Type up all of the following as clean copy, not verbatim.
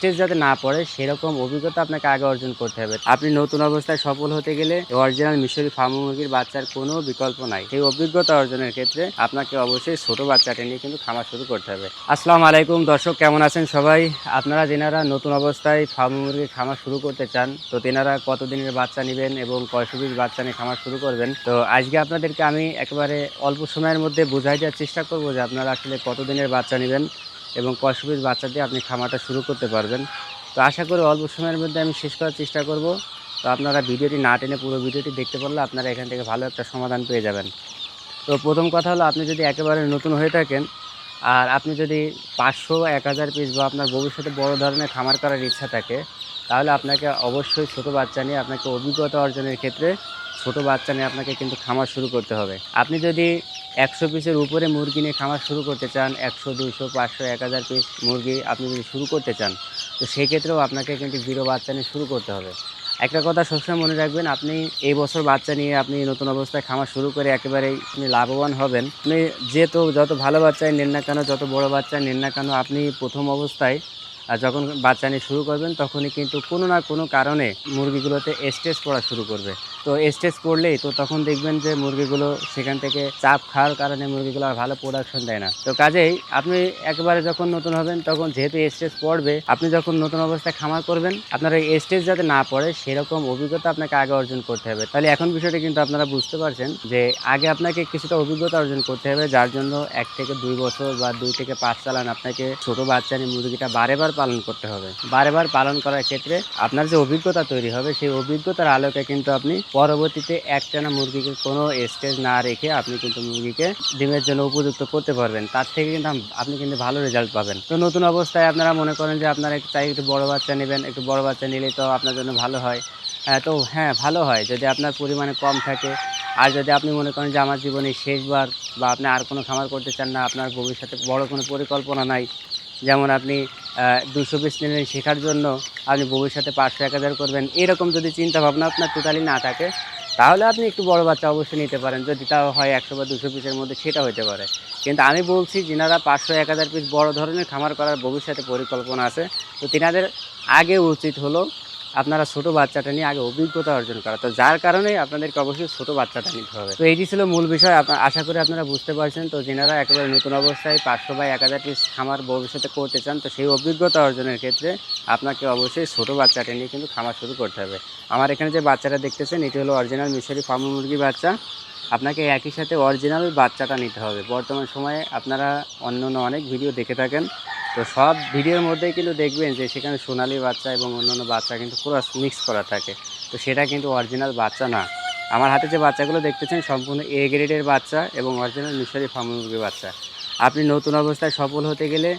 Stage যাতে না পড়ে সেরকম অভিজ্ঞতা আপনাকে আগে অর্জন করতে হবে। আপনি নতুন অবস্থায় সফল হতে গেলে অরিজিনাল মিশরি ফার্ম মুরগির বাচ্চার কোনো বিকল্প নাই। সেই অভিজ্ঞতা অর্জনের ক্ষেত্রে আপনাকে অবশ্যই ছোট বাচ্চাটা নিয়ে কিন্তু খামার শুরু করতে হবে। আসসালামু আলাইকুম দর্শক, কেমন আছেন সবাই? আপনারা যেনারা নতুন অবস্থায় ফার্ম মুরগির খামার শুরু করতে চান, তো তেনারা কতদিনের বাচ্চা নেবেন এবং কয়শো পিস বাচ্চা নিয়ে খামার শুরু করবেন, তো আজকে আপনাদেরকে আমি একেবারে অল্প সময়ের মধ্যে বোঝাই দেওয়ার চেষ্টা করব যে আপনারা আসলে কতদিনের বাচ্চা নেবেন এবং কয়শো পিস বাচ্চা দিয়ে আপনি খামারটা শুরু করতে পারবেন। তো আশা করি অল্প সময়ের মধ্যে আমি শেষ করার চেষ্টা করব। তো আপনারা ভিডিওটি না টেনে পুরো ভিডিওটি দেখতে পারলে আপনারা এখান থেকে ভালো একটা সমাধান পেয়ে যাবেন। তো প্রথম কথা হলো, আপনি যদি একেবারে নতুন হয়ে থাকেন আর আপনি যদি 500-1000 পিস বা আপনার ভবিষ্যতে বড় ধরনের খামার করার ইচ্ছা থাকে, তাহলে আপনাকে অবশ্যই ছোট বাচ্চা নিয়ে আপনাকে অভিজ্ঞতা অর্জনের ক্ষেত্রে ছোট বাচ্চা নিয়ে আপনাকে কিন্তু খামার শুরু করতে হবে। আপনি যদি 100 পিসের উপরে মুরগি নিয়ে খামার শুরু করতে চান, 100, 200, 500, 1000 পিস মুরগি আপনি যদি শুরু করতে চান, তো সেক্ষেত্রেও আপনাকে কিন্তু জিরো বাচ্চা নিয়ে শুরু করতে হবে। একটা কথা সবসময় মনে রাখবেন, আপনি এই বছর বাচ্চা নিয়ে আপনি নতুন অবস্থায় খামার শুরু করে একেবারেই আপনি লাভবান হবেন। আপনি যত ভালো বাচ্চাই নেন না কেন, যত বড় বাচ্চাই নেন না কেন, আপনি প্রথম অবস্থায় যখন বাচ্চা নিয়ে শুরু করবেন তখনই কিন্তু কোনো না কোনো কারণে মুরগিগুলোতে স্ট্রেস পড়া শুরু করবে। তো স্ট্রেস পড়লেই তো তখন দেখবেন যে মুরগিগুলো সেখান থেকে চাপ খাওয়ার কারণে মুরগিগুলো আর ভালো প্রোডাকশন দেয় না। তো কাজেই আপনি একেবারে যখন নতুন হবেন তখন যেহেতু স্ট্রেস পড়বে, আপনি যখন নতুন অবস্থায় খামার করবেন আপনার এই স্ট্রেস যাতে না পড়ে সেরকম অভিজ্ঞতা আপনাকে আগে অর্জন করতে হবে। তাহলে এখন বিষয়টা কিন্তু আপনারা বুঝতে পারছেন যে আগে আপনাকে কিছুটা অভিজ্ঞতা অর্জন করতে হবে, যার জন্য 1 থেকে 2 বছর বা 2 থেকে 5 চালান আপনাকে ছোট বাচ্চা নিয়ে মুরগিটা বারেবার পালন করতে হবে। বারেবার পালন করার ক্ষেত্রে আপনার যে অভিজ্ঞতা তৈরি হবে সেই অভিজ্ঞতার আলোকে কিন্তু আপনি পরবর্তীতে একটানা মুরগিকে কোনো স্টেজ না রেখে আপনি কিন্তু মুরগিকে ডিমের জন্য উপযুক্ত করতে পারবেন। তার থেকে কিন্তু আপনি কিন্তু ভালো রেজাল্ট পাবেন। তো নতুন অবস্থায় আপনারা মনে করেন যে আপনারা চাই একটু বড় বাচ্চা নেবেন, একটু বড় বাচ্চা নিলে তো আপনার জন্য ভালো হয়। তো হ্যাঁ, ভালো হয় যদি আপনার পরিমাণে কম থাকে। আর যদি আপনি মনে করেন যে আমার জীবনে শেষবার বা আপনি আর কোনো খামার করতে চান না, আপনার ভবিষ্যতে বড় কোনো পরিকল্পনা নাই, যেমন আপনি 200 পিস নিলেন শেখার জন্য, আপনি ভবিষ্যতে 500-1000 করবেন, এরকম যদি চিন্তা ভাবনা আপনার টোটালি না থাকে, তাহলে আপনি একটু বড় বাচ্চা অবশ্যই নিতে পারেন। যদি তাও হয় 100 বা 200 পিসের মধ্যে, সেটা হতে পারে। কিন্তু আমি বলছি যিনারা 500-1000 পিস বড় ধরনের খামার করার ভবিষ্যতে পরিকল্পনা আছে, তো তিনাদের আগে উচিত হলো আপনারা ছোট বাচ্চাটা নিয়ে আগে অভিজ্ঞতা অর্জন করা। তো যার কারণে আপনাদেরকে অবশ্যই ছোট বাচ্চাটা নিতে হবে। তো এইটি ছিল মূল বিষয়। আশা করি আপনারা বুঝতে পারছেন। তো যেনারা একেবারে নতুন অবস্থায় 500 বা 1000 পিস খামার ভবিষ্যতে করতে চান, তো সেই অভিজ্ঞতা অর্জনের ক্ষেত্রে আপনাকে অবশ্যই ছোট বাচ্চাটা নিয়ে কিন্তু খামার শুরু করতে হবে। আমার এখানে যে বাচ্চাটা দেখতেছেন এটি হলো অরিজিনাল মিশরি ফার্ম মুরগি বাচ্চা। আপনাকে একই সাথে অরিজিনাল বাচ্চাটা নিতে হবে। বর্তমান সময়ে আপনারা অন্য অনেক ভিডিও দেখে থাকেন, তো সব ভিডিওর মধ্যেই কিন্তু দেখবেন যে সেখানে সোনালি বাচ্চা এবং অন্যান্য বাচ্চা কিন্তু পুরো মিক্স করা থাকে। তো সেটা কিন্তু অরিজিনাল বাচ্চা না। আমার হাতে যে বাচ্চাগুলো দেখতেছেন সম্পূর্ণ এ গ্রেডের বাচ্চা এবং অরিজিনাল মিশরি ফার্ম মুরগির বাচ্চা। আপনি নতুন অবস্থায় সফল হতে গেলে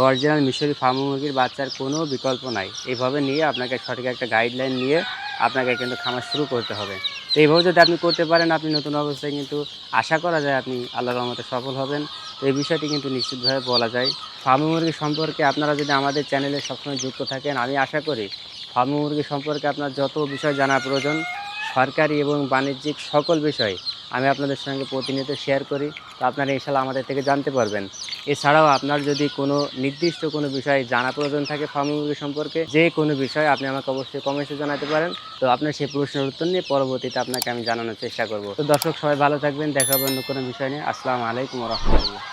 অরিজিনাল মিশরি ফার্ম মুরগির বাচ্চার কোনো বিকল্প নাই। এইভাবে নিয়ে আপনাকে সঠিক একটা গাইডলাইন নিয়ে আপনাকে কিন্তু খামার শুরু করতে হবে। তো এইভাবে যদি আপনি করতে পারেন, আপনি নতুন অবস্থায় কিন্তু আশা করা যায় আপনি আল্লাহর রহমতে সফল হবেন। তো এই বিষয়টি কিন্তু নিশ্চিতভাবে বলা যায়। ফার্ম মুরগি সম্পর্কে আপনারা যদি আমাদের চ্যানেলে সবসময় যুক্ত থাকেন, আমি আশা করি ফার্ম মুরগি সম্পর্কে আপনার যত বিষয় জানা প্রয়োজন, সরকারি এবং বাণিজ্যিক সকল বিষয় আমি আপনাদের সঙ্গে প্রতিনিয়ত শেয়ার করি। তো আপনারা ইনশাআল্লাহ আমাদের থেকে জানতে পারবেন। এছাড়াও আপনার যদি কোনো নির্দিষ্ট কোনো বিষয় জানা প্রয়োজন থাকে ফার্ম মুরগি সম্পর্কে, যে কোনো বিষয় আপনি আমাকে অবশ্যই কমেন্টে জানাতে পারেন। তো আপনার সেই প্রশ্নের উত্তর নিয়ে পরবর্তীতে আপনাকে আমি জানানোর চেষ্টা করব। তো দর্শক সবাই ভালো থাকবেন, দেখা হবে অন্য কোনো বিষয় নিয়ে। আসসালামু আলাইকুম ওয়া রাহমাতুল্লাহ।